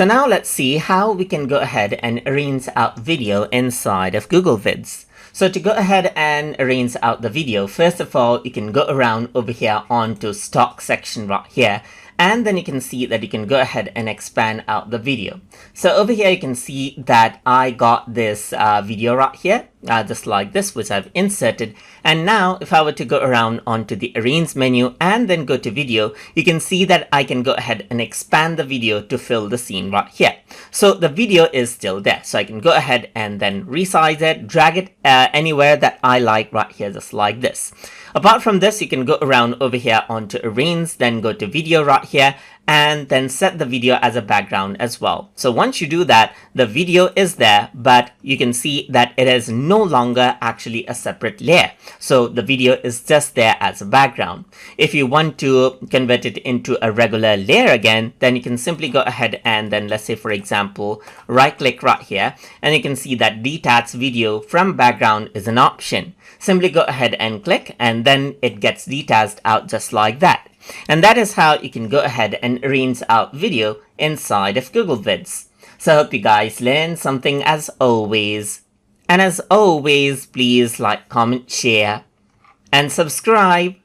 So now let's see how we can go ahead and arrange out video inside of Google Vids. So to go ahead and arrange out the video, first of all, you can go around over here onto stock section right here. And then you can see that you can go ahead and expand out the video. So over here, you can see that I got this video right here, just like this, which I've inserted. And now if I were to go around onto the arrange menu and then go to video, you can see that I can go ahead and expand the video to fill the scene right here. So the video is still there. So I can go ahead and then resize it, drag it anywhere that I like right here, just like this. Apart from this, you can go around over here onto arrange, then go to video right here, and then set the video as a background as well. So once you do that, the video is there, but you can see that it is no longer actually a separate layer. So the video is just there as a background. If you want to convert it into a regular layer again, then you can simply go ahead and then, let's say for example, right click right here, and you can see that detach video from background is an option. Simply go ahead and click, and then it gets detached out just like that. And that is how you can go ahead and arrange out video inside of Google Vids. So I hope you guys learned something as always. And as always, please like, comment, share, and subscribe.